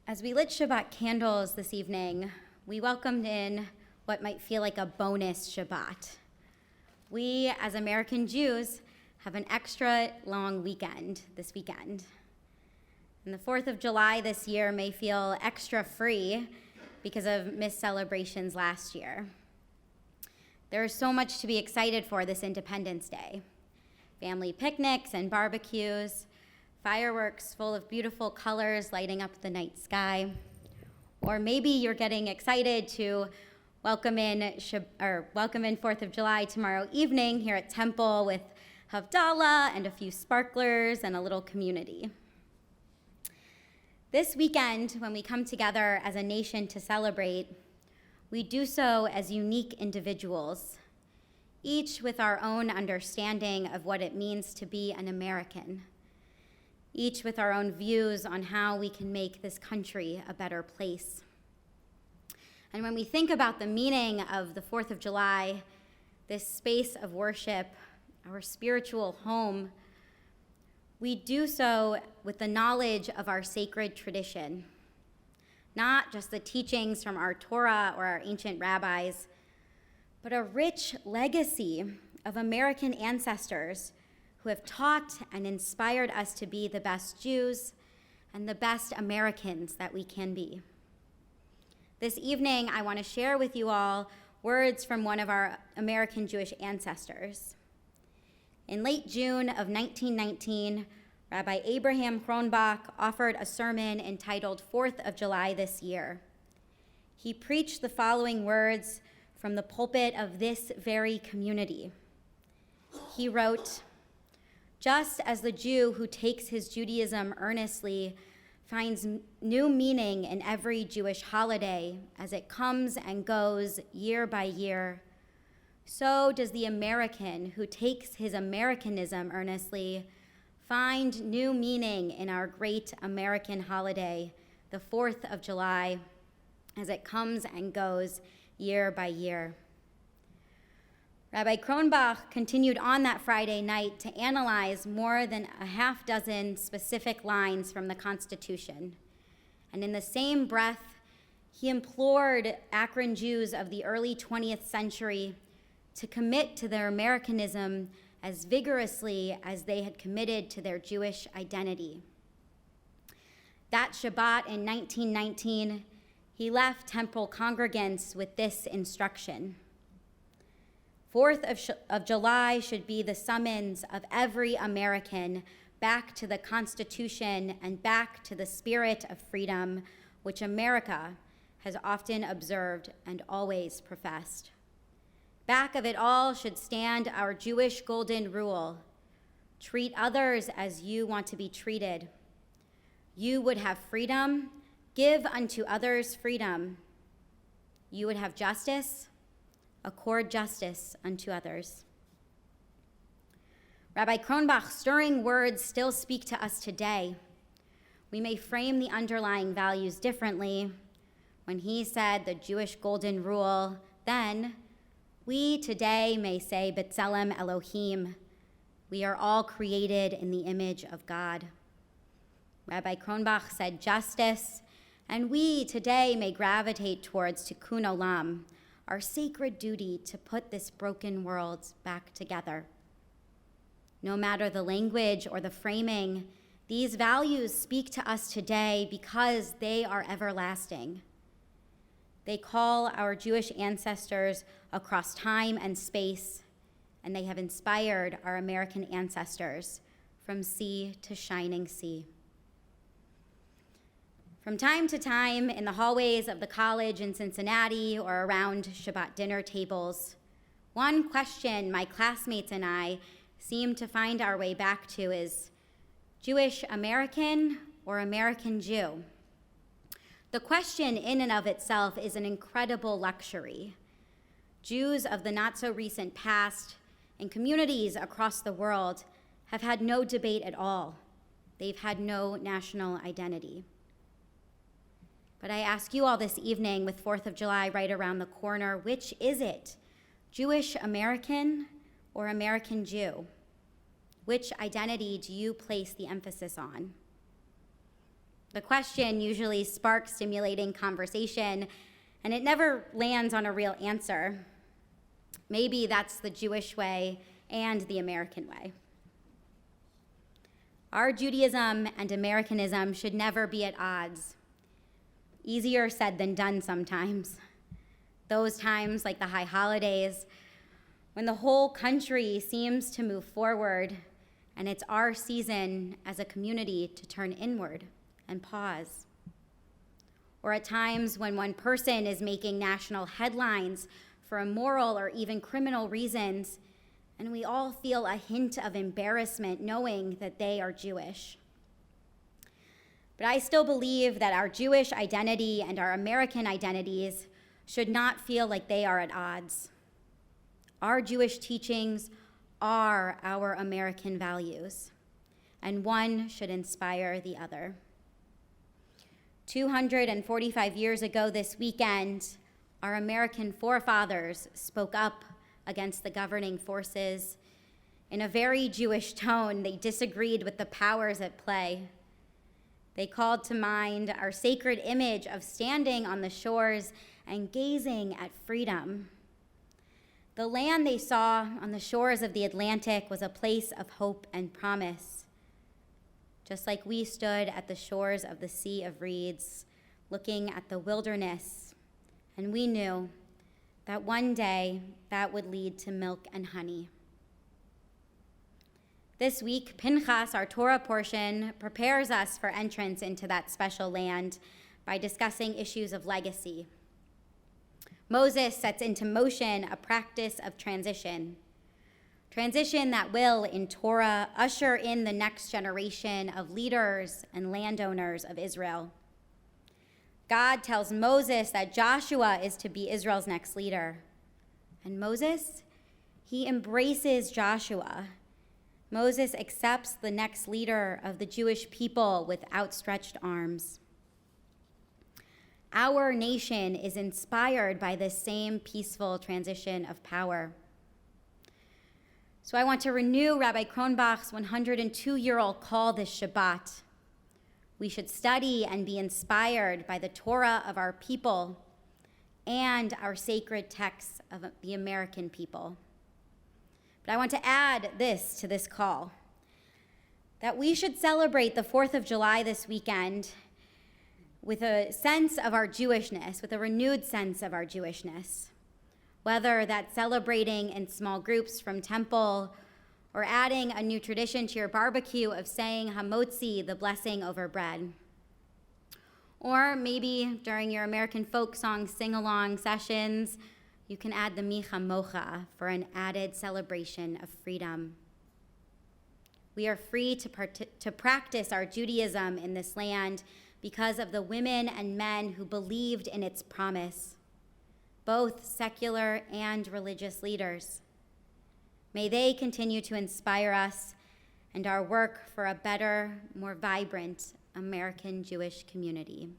As we lit Shabbat candles this evening, we welcomed in what might feel like a bonus Shabbat. We, as American Jews, have an extra long weekend this weekend. And the 4th of July this year may feel extra free because of missed celebrations last year. There is so much to be excited for this Independence Day. Family picnics and barbecues, fireworks full of beautiful colors lighting up the night sky. Or maybe you're getting excited to welcome in 4th of July tomorrow evening here at Temple with Havdalah and a few sparklers and a little community. This weekend, when we come together as a nation to celebrate, we do so as unique individuals, each with our own understanding of what it means to be an American, each with our own views on how we can make this country a better place. And when we think about the meaning of the 4th of July, this space of worship, our spiritual home, we do so with the knowledge of our sacred tradition, not just the teachings from our Torah or our ancient rabbis, but a rich legacy of American ancestors who have taught and inspired us to be the best Jews and the best Americans that we can be. This evening, I want to share with you all words from one of our American Jewish ancestors. In late June of 1919, Rabbi Abraham Kronbach offered a sermon entitled 4th of July this year. He preached the following words from the pulpit of this very community. He wrote, "Just as the Jew who takes his Judaism earnestly finds new meaning in every Jewish holiday as it comes and goes year by year, so does the American who takes his Americanism earnestly find new meaning in our great American holiday, the 4th of July, as it comes and goes year by year." Rabbi Kronbach continued on that Friday night to analyze more than a half dozen specific lines from the Constitution. And in the same breath, he implored Akron Jews of the early 20th century to commit to their Americanism as vigorously as they had committed to their Jewish identity. That Shabbat in 1919, he left Temple congregants with this instruction. 4th of July should be the summons of every American back to the Constitution and back to the spirit of freedom, which America has often observed and always professed. Back of it all should stand our Jewish golden rule: treat others as you want to be treated. You would have freedom, give unto others freedom. You would have justice, accord justice unto others. Rabbi Kronbach's stirring words still speak to us today. We may frame the underlying values differently. When he said the Jewish golden rule, then, we today may say B'Tselem Elohim. We are all created in the image of God. Rabbi Kronbach said justice, and we today may gravitate towards Tikkun Olam, our sacred duty to put this broken world back together. No matter the language or the framing, these values speak to us today because they are everlasting. They call our Jewish ancestors across time and space, and they have inspired our American ancestors from sea to shining sea. From time to time, in the hallways of the college in Cincinnati or around Shabbat dinner tables, one question my classmates and I seem to find our way back to is Jewish American or American Jew? The question in and of itself is an incredible luxury. Jews of the not-so-recent past and communities across the world have had no debate at all. They've had no national identity. But I ask you all this evening, with 4th of July right around the corner, which is it? Jewish American or American Jew? Which identity do you place the emphasis on? The question usually sparks stimulating conversation, and it never lands on a real answer. Maybe that's the Jewish way and the American way. Our Judaism and Americanism should never be at odds. Easier said than done sometimes. Those times, like the high holidays, when the whole country seems to move forward, and it's our season as a community to turn inward and pause. Or at times when one person is making national headlines for immoral or even criminal reasons, and we all feel a hint of embarrassment knowing that they are Jewish. But I still believe that our Jewish identity and our American identities should not feel like they are at odds. Our Jewish teachings are our American values, and one should inspire the other. 245 years ago this weekend, our American forefathers spoke up against the governing forces. In a very Jewish tone, they disagreed with the powers at play. They called to mind our sacred image of standing on the shores and gazing at freedom. The land they saw on the shores of the Atlantic was a place of hope and promise. Just like we stood at the shores of the Sea of Reeds, looking at the wilderness, and we knew that one day that would lead to milk and honey. This week, Pinchas, our Torah portion, prepares us for entrance into that special land by discussing issues of legacy. Moses sets into motion a practice of transition that will, in Torah, usher in the next generation of leaders and landowners of Israel. God tells Moses that Joshua is to be Israel's next leader. And Moses, he embraces Joshua. Moses accepts the next leader of the Jewish people with outstretched arms. Our nation is inspired by this same peaceful transition of power. So I want to renew Rabbi Kronbach's 102-year-old call this Shabbat. We should study and be inspired by the Torah of our people and our sacred texts of the American people. But I want to add this to this call, that we should celebrate the 4th of July this weekend with a sense of our Jewishness, with a renewed sense of our Jewishness, whether that's celebrating in small groups from temple or adding a new tradition to your barbecue of saying hamotzi, the blessing over bread. Or maybe during your American folk song sing-along sessions, you can add the micha mocha for an added celebration of freedom. We are free to practice our Judaism in this land because of the women and men who believed in its promise, both secular and religious leaders. May they continue to inspire us and our work for a better, more vibrant American Jewish community.